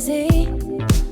easy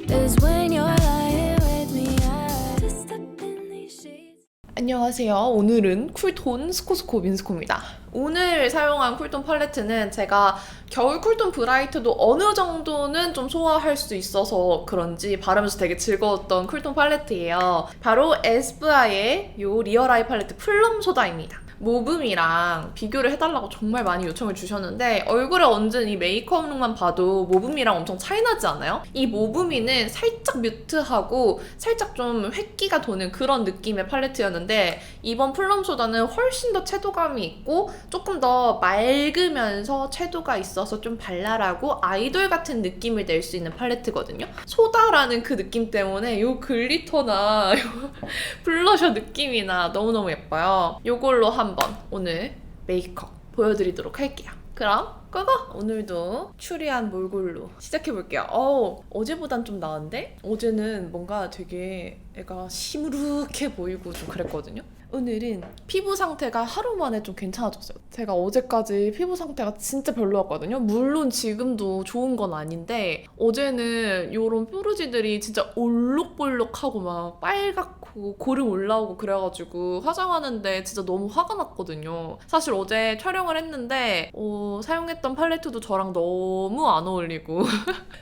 is when you're lying with me. I just step in these sheets. 안녕하세요. 오늘은 쿨톤 스코스코 민스코입니다. 오늘 사용한 쿨톤 팔레트는 제가 겨울 쿨톤 브라이트도 어느 정도는 좀 소화할 수 있어서 그런지 바르면서 되게 즐거웠던 쿨톤 팔레트예요. 바로 에스쁘아의 이 리얼 아이 팔레트 플럼 소다입니다. 모브미랑 비교를 해달라고 정말 많이 요청을 주셨는데 얼굴에 얹은 이 메이크업 룩만 봐도 모브미랑 엄청 차이나지 않아요? 이 모브미는 살짝 뮤트하고 살짝 좀 획기가 도는 그런 느낌의 팔레트였는데 이번 플럼소다는 훨씬 더 채도감이 있고 조금 더 맑으면서 채도가 있어서 좀 발랄하고 아이돌 같은 느낌을 낼 수 있는 팔레트거든요. 소다라는 그 느낌 때문에 이 글리터나 블러셔 느낌이나 너무너무 예뻐요. 이걸로 한번 오늘 메이크업 보여드리도록 할게요. 그럼 고고! 오늘도 추리한 몰골로 시작해볼게요. 어제보단 좀 나은데? 어제는 뭔가 되게 애가 시무룩해 보이고 좀 그랬거든요. 오늘은 피부 상태가 하루 만에 좀 괜찮아졌어요. 제가 어제까지 피부 상태가 진짜 별로였거든요. 물론 지금도 좋은 건 아닌데 어제는 이런 뾰루지들이 진짜 올록볼록하고 막 빨갛고 고름 올라오고 그래가지고 화장하는데 진짜 너무 화가 났거든요. 사실 어제 촬영을 했는데 사용했던 팔레트도 저랑 너무 안 어울리고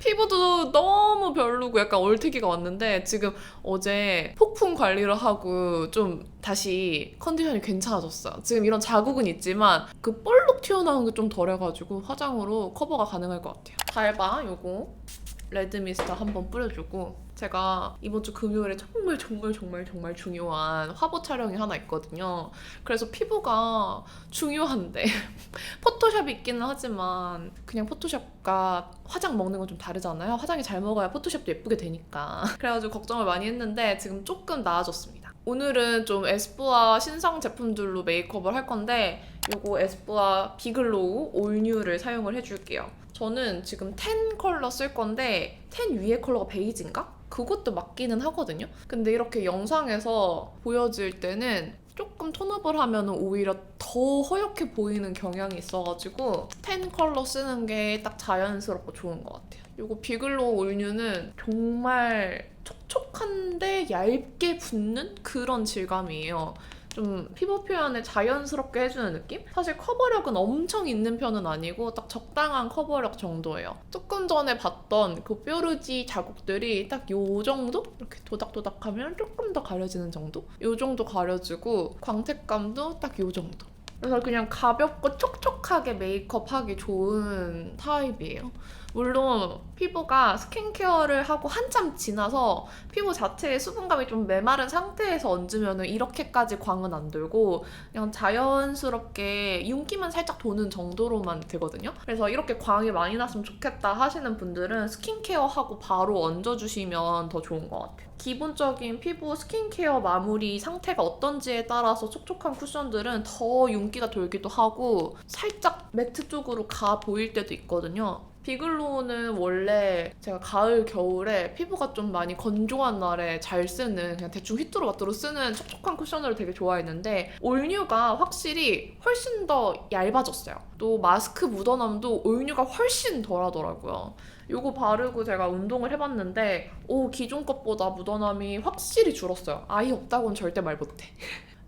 피부도 너무 별로고 약간 얼태기가 왔는데 지금 어제 폭풍 관리를 하고 좀 다시 컨디션이 괜찮아졌어요. 지금 이런 자국은 있지만 그 볼록 튀어나온 게 좀 덜해가지고 화장으로 커버가 가능할 것 같아요. 달바 요거 레드 미스터 한번 뿌려주고 제가 이번 주 금요일에 정말 중요한 화보 촬영이 하나 있거든요. 그래서 피부가 중요한데 포토샵이 있기는 하지만 그냥 포토샵과 화장 먹는 건 좀 다르잖아요. 화장이 잘 먹어야 포토샵도 예쁘게 되니까. 그래가지고 걱정을 많이 했는데 지금 조금 나아졌습니다. 오늘은 좀 에스쁘아 신상 제품들로 메이크업을 할 건데 요거 에스쁘아 비글로우 올뉴를 사용을 해줄게요. 저는 지금 텐 컬러 쓸 건데 텐 위에 컬러가 베이지인가? 그것도 맞기는 하거든요. 근데 이렇게 영상에서 보여질 때는 조금 톤업을 하면 오히려 더 허옇게 보이는 경향이 있어가지고 텐 컬러 쓰는 게 딱 자연스럽고 좋은 것 같아요. 이거 비글로우 올뉴는 정말 촉촉한데 얇게 붙는 그런 질감이에요. 좀 피부 표현을 자연스럽게 해주는 느낌? 사실 커버력은 엄청 있는 편은 아니고 딱 적당한 커버력 정도예요. 조금 전에 봤던 그 뾰루지 자국들이 딱 요 정도? 이렇게 도닥도닥하면 조금 더 가려지는 정도? 요 정도 가려지고 광택감도 딱 요 정도. 그래서 그냥 가볍고 촉촉하게 메이크업하기 좋은 타입이에요. 물론 피부가 스킨케어를 하고 한참 지나서 피부 자체의 수분감이 좀 메마른 상태에서 얹으면 이렇게까지 광은 안 돌고 그냥 자연스럽게 윤기만 살짝 도는 정도로만 되거든요. 그래서 이렇게 광이 많이 났으면 좋겠다 하시는 분들은 스킨케어하고 바로 얹어주시면 더 좋은 것 같아요. 기본적인 피부 스킨케어 마무리 상태가 어떤지에 따라서 촉촉한 쿠션들은 더 윤기가 돌기도 하고 살짝 매트 쪽으로 가 보일 때도 있거든요. 비글로우는 원래 제가 가을, 겨울에 피부가 좀 많이 건조한 날에 잘 쓰는 그냥 대충 휘뚜루마뚜루 쓰는 촉촉한 쿠션을 되게 좋아했는데 올뉴가 확실히 훨씬 더 얇아졌어요. 또 마스크 묻어남도 올뉴가 훨씬 덜하더라고요. 요거 바르고 제가 운동을 해봤는데 기존 것보다 묻어남이 확실히 줄었어요. 아예 없다고는 절대 말 못해.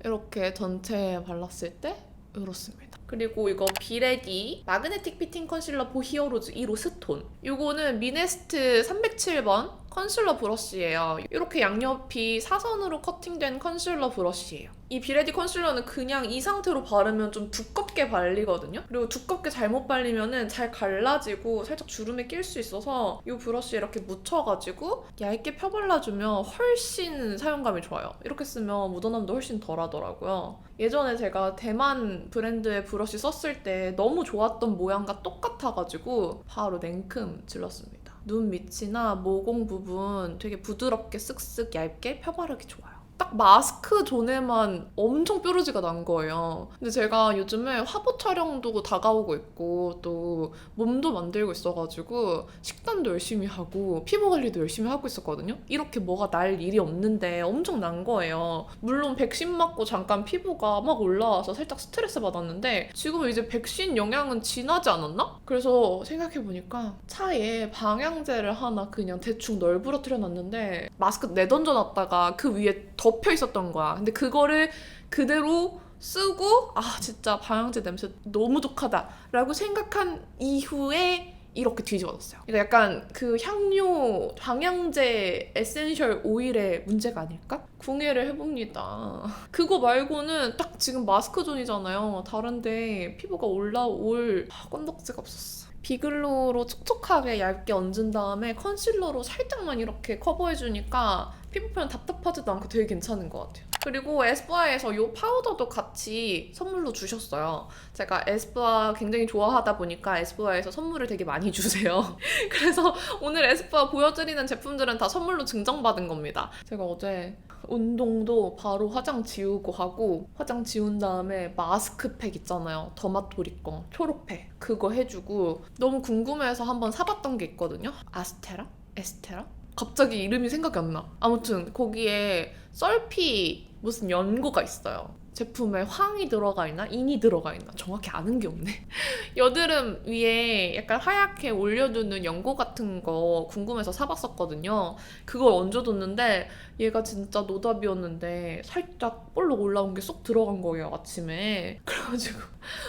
이렇게 전체에 발랐을 때 이렇습니다. 그리고 이거 비레디 마그네틱 피팅 컨실러 보히어로즈 1호 스톤. 이거는 미네스트 307번 컨실러 브러쉬예요. 이렇게 양옆이 사선으로 커팅된 컨실러 브러쉬예요. 이 비레디 컨실러는 그냥 이 상태로 바르면 좀 두껍게 발리거든요. 그리고 두껍게 잘못 발리면은 잘 갈라지고 살짝 주름에 낄 수 있어서 이 브러쉬에 이렇게 묻혀가지고 얇게 펴발라주면 훨씬 사용감이 좋아요. 이렇게 쓰면 묻어남도 훨씬 덜 하더라고요. 예전에 제가 대만 브랜드의 브러쉬 썼을 때 너무 좋았던 모양과 똑같아가지고 바로 냉큼 질렀습니다. 눈 밑이나 모공 부분 되게 부드럽게 쓱쓱 얇게 펴바르기 좋아요. 딱 딱 마스크 존에만 엄청 뾰루지가 난 거예요. 근데 제가 요즘에 화보 촬영도 다가오고 있고 또 몸도 만들고 있어가지고 식단도 열심히 하고 피부 관리도 열심히 하고 있었거든요. 이렇게 뭐가 날 일이 없는데 엄청 난 거예요. 물론 백신 맞고 잠깐 피부가 막 올라와서 살짝 스트레스 받았는데 지금은 이제 백신 영향은 지나지 않았나? 그래서 생각해보니까 차에 방향제를 하나 그냥 대충 널브러뜨려 놨는데 마스크 내던져놨다가 그 위에 덮여 있었던 거야. 근데 그거를 그대로 쓰고 아 진짜 방향제 냄새 너무 독하다 라고 생각한 이후에 이렇게 뒤집어졌어요. 그러니까 약간 그 향료 방향제 에센셜 오일의 문제가 아닐까? 궁예를 해봅니다. 그거 말고는 딱 지금 마스크 존이잖아요. 다른데 피부가 올라올 건덕지가 없었어. 비글로로 촉촉하게 얇게 얹은 다음에 컨실러로 살짝만 이렇게 커버해주니까 피부 표현 답답하지도 않고 되게 괜찮은 것 같아요. 그리고 에스쁘아에서 이 파우더도 같이 선물로 주셨어요. 제가 에스쁘아 굉장히 좋아하다 보니까 에스쁘아에서 선물을 되게 많이 주세요. 그래서 오늘 에스쁘아 보여드리는 제품들은 다 선물로 증정받은 겁니다. 제가 어제 운동도 바로 화장 지우고 하고 화장 지운 다음에 마스크팩 있잖아요. 더마토리 거 초록팩 그거 해주고 너무 궁금해서 한번 사봤던 게 있거든요. 아스테라? 에스테라? 갑자기 이름이 생각이 안 나. 아무튼 거기에 썰피 무슨 연고가 있어요. 제품에 황이 들어가 있나? 인이 들어가 있나? 정확히 아는 게 없네. 여드름 위에 약간 하얗게 올려두는 연고 같은 거 궁금해서 사봤었거든요. 그걸 얹어뒀는데 얘가 진짜 노답이었는데 살짝 볼록 올라온 게 쏙 들어간 거예요, 아침에. 그래가지고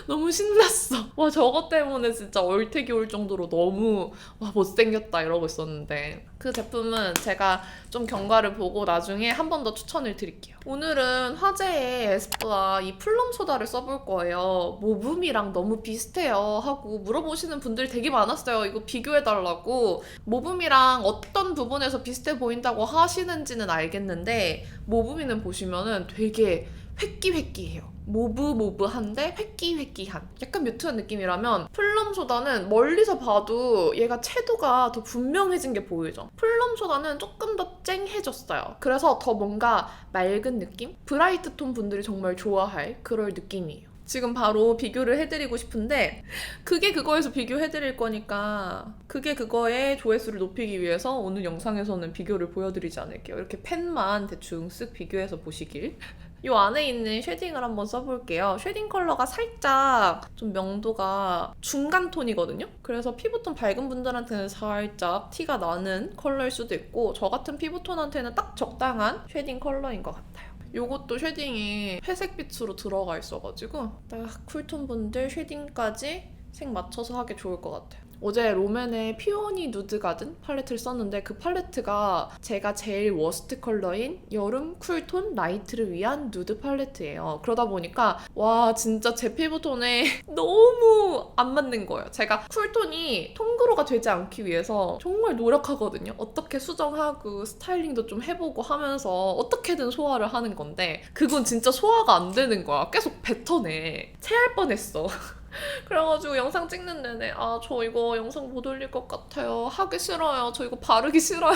너무 신났어. 와, 저것 때문에 진짜 얼태기 올 정도로 너무 와 못생겼다 이러고 있었는데 그 제품은 제가 좀 경과를 보고 나중에 한 번 더 추천을 드릴게요. 오늘은 화제의 에스쁘아 이 플럼 소다를 써볼 거예요. 모브미랑 너무 비슷해요 하고 물어보시는 분들이 되게 많았어요. 이거 비교해달라고. 모브미랑 어떤 부분에서 비슷해 보인다고 하시는지는 알겠는데 모브미는 보시면은 되게 획기획기해요. 모브한데 획기획기한 약간 뮤트한 느낌이라면 플럼소다는 멀리서 봐도 얘가 채도가 더 분명해진 게 보이죠. 플럼소다는 조금 더 쨍해졌어요. 그래서 더 뭔가 맑은 느낌? 브라이트 톤 분들이 정말 좋아할 그럴 느낌이에요. 지금 바로 비교를 해드리고 싶은데 그게 그거에서 비교해드릴 거니까 그게 그거의 조회수를 높이기 위해서 오늘 영상에서는 비교를 보여드리지 않을게요. 이렇게 펜만 대충 쓱 비교해서 보시길. 이 안에 있는 쉐딩을 한번 써볼게요. 쉐딩 컬러가 살짝 좀 명도가 중간 톤이거든요? 그래서 피부톤 밝은 분들한테는 살짝 티가 나는 컬러일 수도 있고 저 같은 피부톤한테는 딱 적당한 쉐딩 컬러인 것 같아요. 요것도 쉐딩이 회색빛으로 들어가 있어가지고 딱 쿨톤 분들 쉐딩까지 색 맞춰서 하기 좋을 것 같아요. 어제 롬앤의 피오니 누드 가든 팔레트를 썼는데 그 팔레트가 제가 제일 워스트 컬러인 여름 쿨톤 라이트를 위한 누드 팔레트예요. 그러다 보니까 와 진짜 제 피부톤에 너무 안 맞는 거예요. 제가 쿨톤이 톤그로가 되지 않기 위해서 정말 노력하거든요. 어떻게 수정하고 스타일링도 좀 해보고 하면서 어떻게든 소화를 하는 건데 그건 진짜 소화가 안 되는 거야. 계속 뱉어내. 체할 뻔했어. 그래가지고 영상 찍는 내내 아 저 이거 영상 못 올릴 것 같아요. 하기 싫어요. 저 이거 바르기 싫어요.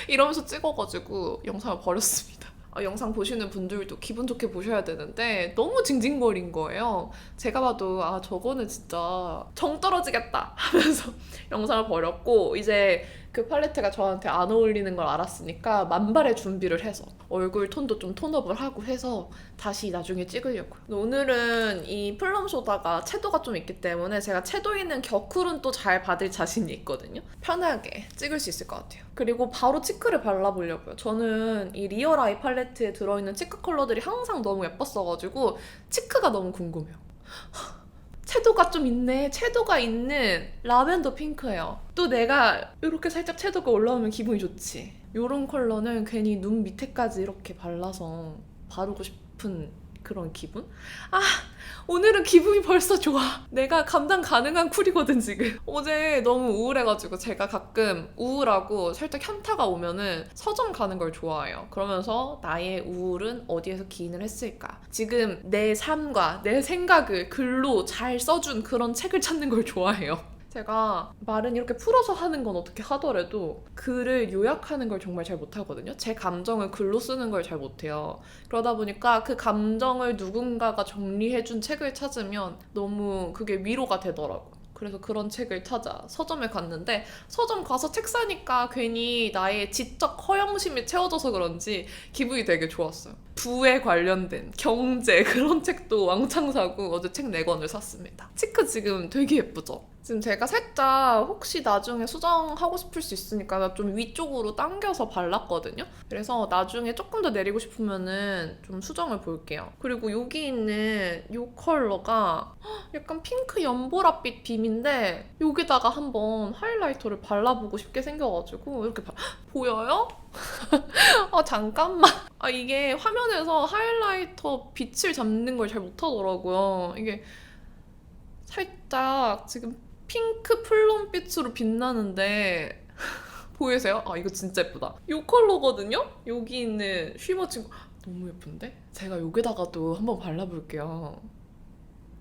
이러면서 찍어가지고 영상을 버렸습니다. 영상 보시는 분들도 기분 좋게 보셔야 되는데 너무 징징거린 거예요. 제가 봐도 아 저거는 진짜 정 떨어지겠다 하면서 영상을 버렸고 이제 그 팔레트가 저한테 안 어울리는 걸 알았으니까 만발의 준비를 해서 얼굴 톤도 좀 톤업을 하고 해서 다시 나중에 찍으려고요. 오늘은 이 플럼 소다가 채도가 좀 있기 때문에 제가 채도 있는 겨쿨은 또 잘 받을 자신이 있거든요. 편하게 찍을 수 있을 것 같아요. 그리고 바로 치크를 발라보려고요. 저는 이 리얼 아이 팔레트에 들어있는 치크 컬러들이 항상 너무 예뻤어가지고 치크가 너무 궁금해요. 채도가 좀 있네. 채도가 있는 라벤더 핑크예요. 또 내가 이렇게 살짝 채도가 올라오면 기분이 좋지. 이런 컬러는 괜히 눈 밑에까지 이렇게 발라서 바르고 싶은 그런 기분? 아! 오늘은 기분이 벌써 좋아. 내가 감당 가능한 쿨이거든 지금. 어제 너무 우울해가지고 제가 가끔 우울하고 살짝 현타가 오면은 서점 가는 걸 좋아해요. 그러면서 나의 우울은 어디에서 기인을 했을까? 지금 내 삶과 내 생각을 글로 잘 써준 그런 책을 찾는 걸 좋아해요. 제가 말은 이렇게 풀어서 하는 건 어떻게 하더라도 글을 요약하는 걸 정말 잘 못하거든요. 제 감정을 글로 쓰는 걸 잘 못해요. 그러다 보니까 그 감정을 누군가가 정리해준 책을 찾으면 너무 그게 위로가 되더라고요. 그래서 그런 책을 찾아 서점에 갔는데 서점 가서 책 사니까 괜히 나의 지적 허영심이 채워져서 그런지 기분이 되게 좋았어요. 부에 관련된 경제 그런 책도 왕창 사고 어제 책 4권을 샀습니다. 치크 지금 되게 예쁘죠? 지금 제가 살짝 혹시 나중에 수정하고 싶을 수 있으니까 좀 위쪽으로 당겨서 발랐거든요. 그래서 나중에 조금 더 내리고 싶으면은 좀 수정을 볼게요. 그리고 여기 있는 이 컬러가 약간 핑크 연보라빛 빔인데 여기다가 한번 하이라이터를 발라보고 싶게 생겨가지고 이렇게 보여요? 잠깐만. 이게 화면에서 하이라이터 빛을 잡는 걸 잘 못하더라고요. 이게 살짝 지금 핑크 플럼빛으로 빛나는데 보이세요? 이거 진짜 예쁘다. 이 컬러거든요? 여기 있는 쉬머 친구 너무 예쁜데? 제가 여기다가도 한번 발라볼게요.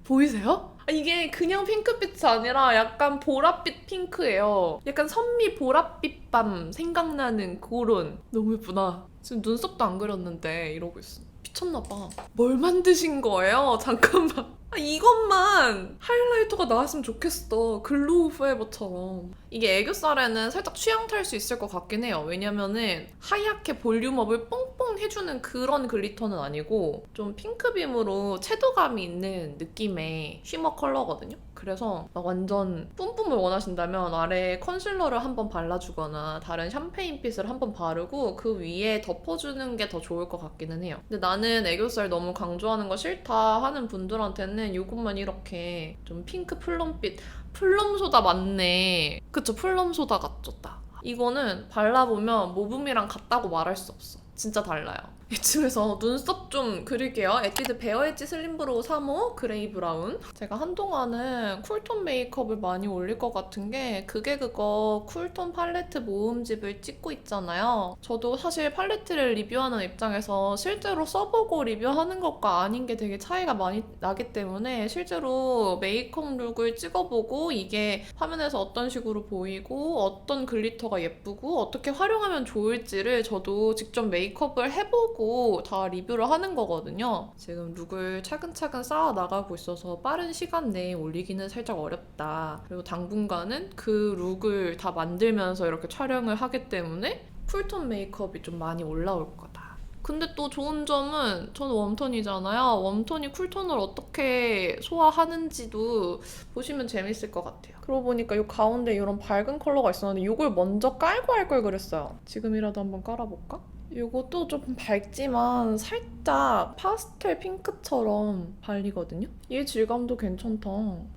보이세요? 이게 그냥 핑크빛이 아니라 약간 보랏빛 핑크예요. 약간 선미 보랏빛 밤 생각나는 그런. 너무 예쁘다. 지금 눈썹도 안 그렸는데 이러고 있어. 미쳤나봐. 뭘 만드신 거예요? 잠깐만. 이것만 하이라이터가 나왔으면 좋겠어. 글로우 포에버처럼. 이게 애교살에는 살짝 취향 탈 수 있을 것 같긴 해요. 왜냐면은 하얗게 볼륨업을 뽕뽕 해주는 그런 글리터는 아니고 좀 핑크빔으로 채도감이 있는 느낌의 쉬머 컬러거든요. 그래서 막 완전 뿜뿜을 원하신다면 아래에 컨실러를 한번 발라주거나 다른 샴페인빛을 한번 바르고 그 위에 덮어주는 게 더 좋을 것 같기는 해요. 근데 나는 애교살 너무 강조하는 거 싫다 하는 분들한테는 이것만 이렇게 좀 핑크 플럼빛 플럼소다 맞네. 그쵸, 플럼소다 같죠 딱. 이거는 발라보면 모브미랑 같다고 말할 수 없어. 진짜 달라요. 이쯤에서 눈썹 좀 그릴게요. 에뛰드 베어 엣지 슬림브로우 3호 그레이 브라운. 제가 한동안은 쿨톤 메이크업을 많이 올릴 것 같은 게 그거 쿨톤 팔레트 모음집을 찍고 있잖아요. 저도 사실 팔레트를 리뷰하는 입장에서 실제로 써보고 리뷰하는 것과 아닌 게 되게 차이가 많이 나기 때문에 실제로 메이크업 룩을 찍어보고 이게 화면에서 어떤 식으로 보이고 어떤 글리터가 예쁘고 어떻게 활용하면 좋을지를 저도 직접 메이크업을 해보고 다 리뷰를 하는 거거든요. 지금 룩을 차근차근 쌓아 나가고 있어서 빠른 시간 내에 올리기는 살짝 어렵다. 그리고 당분간은 그 룩을 다 만들면서 이렇게 촬영을 하기 때문에 쿨톤 메이크업이 좀 많이 올라올 거다. 근데 또 좋은 점은 저는 웜톤이잖아요. 웜톤이 쿨톤을 어떻게 소화하는지도 보시면 재밌을 것 같아요. 그러고 보니까 이 가운데 이런 밝은 컬러가 있었는데 이걸 먼저 깔고 할 걸 그랬어요. 지금이라도 한번 깔아볼까? 이것도 조금 밝지만 살짝 파스텔 핑크처럼 발리거든요? 얘 질감도 괜찮다.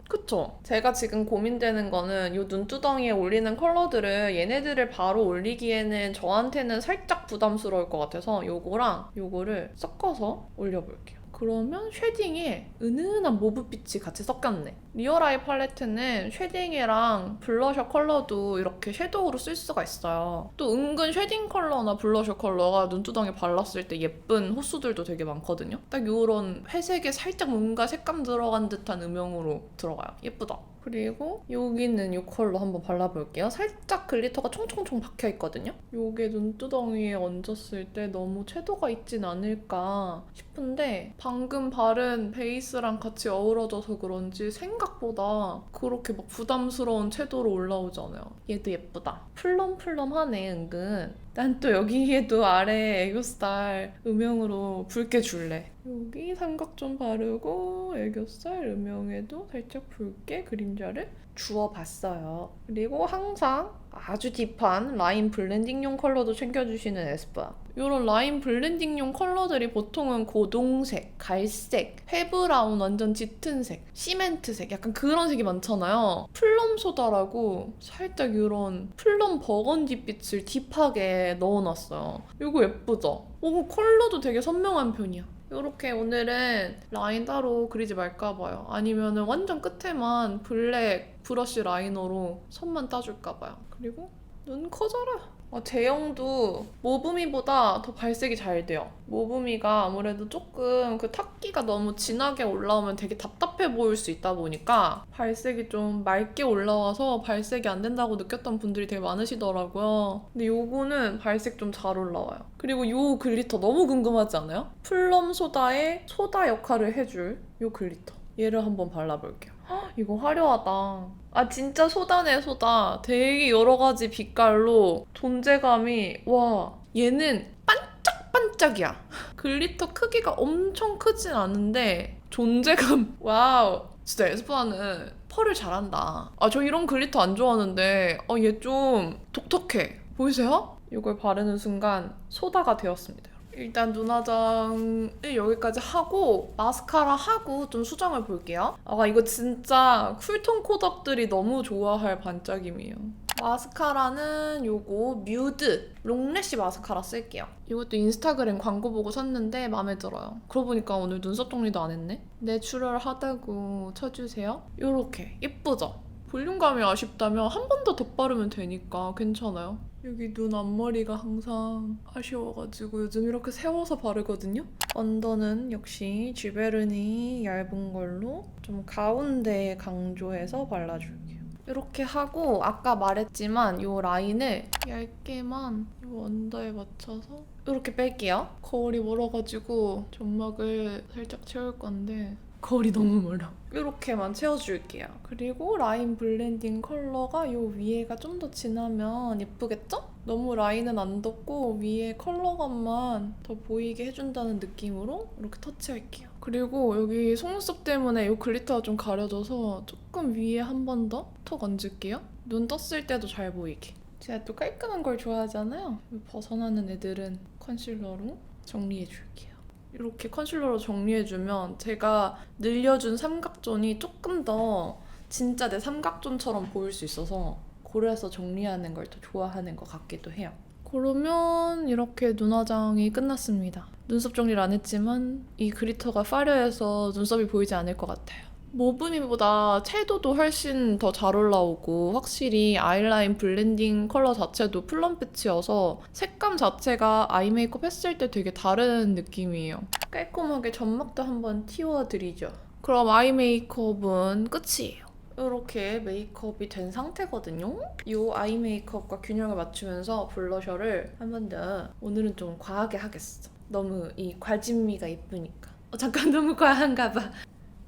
그쵸? 제가 지금 고민되는 거는 이 눈두덩이에 올리는 컬러들을 얘네들을 바로 올리기에는 저한테는 살짝 부담스러울 것 같아서 요거랑 요거를 섞어서 올려볼게요. 그러면 쉐딩에 은은한 모브빛이 같이 섞였네. 리얼아이 팔레트는 쉐딩이랑 블러셔 컬러도 이렇게 섀도우로 쓸 수가 있어요. 또 은근 쉐딩 컬러나 블러셔 컬러가 눈두덩이에 발랐을 때 예쁜 호수들도 되게 많거든요. 딱 이런 회색에 살짝 뭔가 색감 들어간 듯한 음영으로 들어가요. 예쁘다. 그리고 여기 있는 이 컬러 한번 발라볼게요. 살짝 글리터가 총총총 박혀있거든요. 이게 눈두덩이에 얹었을 때 너무 채도가 있진 않을까 싶은데 방금 바른 베이스랑 같이 어우러져서 그런지 생각보다 그렇게 막 부담스러운 채도로 올라오지 않아요. 얘도 예쁘다. 플럼플럼하네 은근. 난 또 여기에도 아래 애교살 음영으로 붉게 줄래. 여기 삼각 좀 바르고 애교살 음영에도 살짝 붉게 그림자를 주워봤어요. 그리고 항상 아주 딥한 라인 블렌딩용 컬러도 챙겨주시는 에스쁘아. 이런 라인 블렌딩용 컬러들이 보통은 고동색, 갈색, 페브라운 완전 짙은 색, 시멘트색 약간 그런 색이 많잖아요. 플럼소다라고 살짝 이런 플럼 버건디 빛을 딥하게 넣어놨어요. 이거 예쁘죠? 컬러도 되게 선명한 편이야. 이렇게 오늘은 라인 따로 그리지 말까봐요. 아니면 완전 끝에만 블랙 브러쉬 라이너로 선만 따줄까봐요. 그리고 눈 커져라. 제형도 모브미보다 더 발색이 잘 돼요. 모브미가 아무래도 조금 그 탁기가 너무 진하게 올라오면 되게 답답해 보일 수 있다 보니까 발색이 좀 맑게 올라와서 발색이 안 된다고 느꼈던 분들이 되게 많으시더라고요. 근데 요거는 발색 좀 잘 올라와요. 그리고 요 글리터 너무 궁금하지 않아요? 플럼 소다의 소다 역할을 해줄 요 글리터. 얘를 한번 발라볼게요. 헉, 이거 화려하다. 진짜 소다네 소다. 되게 여러 가지 빛깔로 존재감이 와 얘는 반짝반짝이야. 글리터 크기가 엄청 크진 않은데 존재감 와우. 진짜 에스쁘아는 펄을 잘한다. 저 이런 글리터 안 좋아하는데 얘 좀 독특해. 보이세요? 이걸 바르는 순간 소다가 되었습니다. 일단 눈화장을 여기까지 하고 마스카라 하고 좀 수정을 볼게요. 이거 진짜 쿨톤 코덕들이 너무 좋아할 반짝임이에요. 마스카라는 요거 뮤드 롱래쉬 마스카라 쓸게요. 이것도 인스타그램 광고 보고 샀는데 마음에 들어요. 그러고 보니까 오늘 눈썹 정리도 안 했네. 내추럴하다고 쳐주세요. 요렇게 예쁘죠? 볼륨감이 아쉽다면 한 번 더 덧바르면 되니까 괜찮아요. 여기 눈 앞머리가 항상 아쉬워가지고 요즘 이렇게 세워서 바르거든요. 언더는 역시 쥐베르니 얇은 걸로 좀 가운데에 강조해서 발라줄게요. 이렇게 하고 아까 말했지만 이 라인을 얇게만 이 언더에 맞춰서 이렇게 뺄게요. 거울이 멀어가지고 점막을 살짝 채울 건데 거울이 너무 멀어. 이렇게만 채워줄게요. 그리고 라인 블렌딩 컬러가 요 위에가 좀 더 진하면 예쁘겠죠? 너무 라인은 안 덮고 위에 컬러감만 더 보이게 해준다는 느낌으로 이렇게 터치할게요. 그리고 여기 속눈썹 때문에 이 글리터가 좀 가려져서 조금 위에 한 번 더 톡 얹을게요. 눈 떴을 때도 잘 보이게. 제가 또 깔끔한 걸 좋아하잖아요. 벗어나는 애들은 컨실러로 정리해줄게요. 이렇게 컨실러로 정리해주면 제가 늘려준 삼각존이 조금 더 진짜 내 삼각존처럼 보일 수 있어서 그래서 정리하는 걸 더 좋아하는 것 같기도 해요. 그러면 이렇게 눈화장이 끝났습니다. 눈썹 정리를 안 했지만 이 글리터가 화려해서 눈썹이 보이지 않을 것 같아요. 모브미보다 채도도 훨씬 더 잘 올라오고 확실히 아이라인 블렌딩 컬러 자체도 플럼빛이어서 색감 자체가 아이 메이크업 했을 때 되게 다른 느낌이에요. 깔끔하게 점막도 한번 틔워드리죠. 그럼 아이 메이크업은 끝이에요. 이렇게 메이크업이 된 상태거든요. 이 아이 메이크업과 균형을 맞추면서 블러셔를 한 번 더 오늘은 좀 과하게 하겠어. 너무 이 과진미가 예쁘니까. 잠깐 너무 과한가 봐.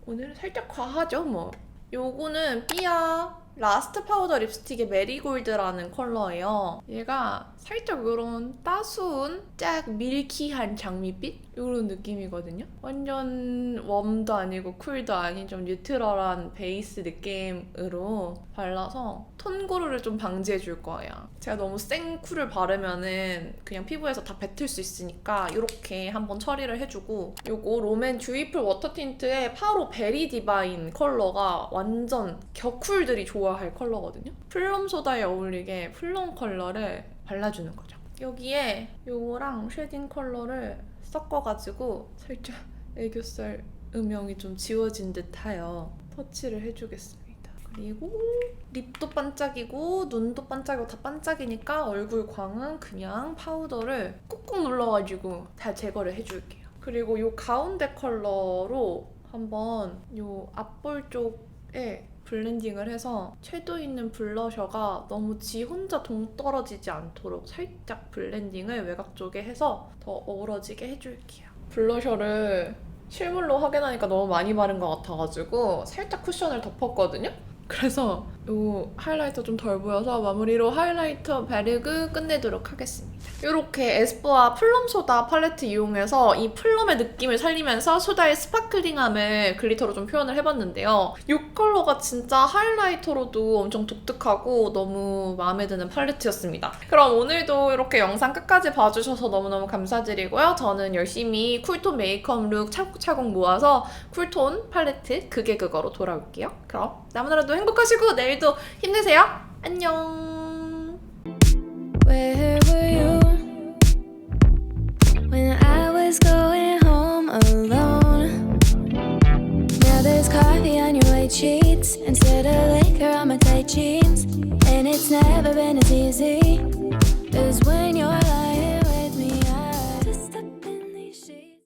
오늘은 살짝 과하죠 뭐. 요거는 삐아 라스트 파우더 립스틱의 메리골드라는 컬러예요. 얘가 살짝 이런 따스운 짝 밀키한 장미빛? 이런 느낌이거든요. 완전 웜도 아니고 쿨도 아닌 좀 뉴트럴한 베이스 느낌으로 발라서 톤 고르를 좀 방지해줄 거예요. 제가 너무 센 쿨을 바르면은 그냥 피부에서 다 뱉을 수 있으니까 이렇게 한번 처리를 해주고, 요거 롬앤 듀이풀 워터 틴트의 파로 베리 디바인 컬러가 완전 격쿨들이 좋아할 컬러거든요. 플럼 소다에 어울리게 플럼 컬러를 발라주는 거죠. 여기에 요거랑 쉐딩 컬러를 섞어가지고 살짝 애교살 음영이 좀 지워진 듯하여 터치를 해주겠습니다. 그리고 립도 반짝이고 눈도 반짝이고 다 반짝이니까 얼굴 광은 그냥 파우더를 꾹꾹 눌러가지고 다 제거를 해줄게요. 그리고 요 가운데 컬러로 한번 요 앞볼 쪽에 블렌딩을 해서 섀도우 있는 블러셔가 너무 지 혼자 동떨어지지 않도록 살짝 블렌딩을 외곽 쪽에 해서 더 어우러지게 해줄게요. 블러셔를 실물로 확인하니까 너무 많이 바른 것 같아가지고 살짝 쿠션을 덮었거든요? 그래서 이 하이라이터 좀 덜 보여서 마무리로 하이라이터 바르고 끝내도록 하겠습니다. 이렇게 에스쁘아 플럼소다 팔레트 이용해서 이 플럼의 느낌을 살리면서 소다의 스파클링함을 글리터로 좀 표현을 해봤는데요. 이 컬러가 진짜 하이라이터로도 엄청 독특하고 너무 마음에 드는 팔레트였습니다. 그럼 오늘도 이렇게 영상 끝까지 봐주셔서 너무너무 감사드리고요. 저는 열심히 쿨톤 메이크업 룩 차곡차곡 모아서 쿨톤 팔레트 그게 그거로 돌아올게요. 그럼 남은 하루도 행복하시고 내일도 힘내세요. 안녕. Where were you when I was going home alone? Now there's coffee on your white sheets instead of liquor on my tight jeans, and it's never been as easy. 'cause when you're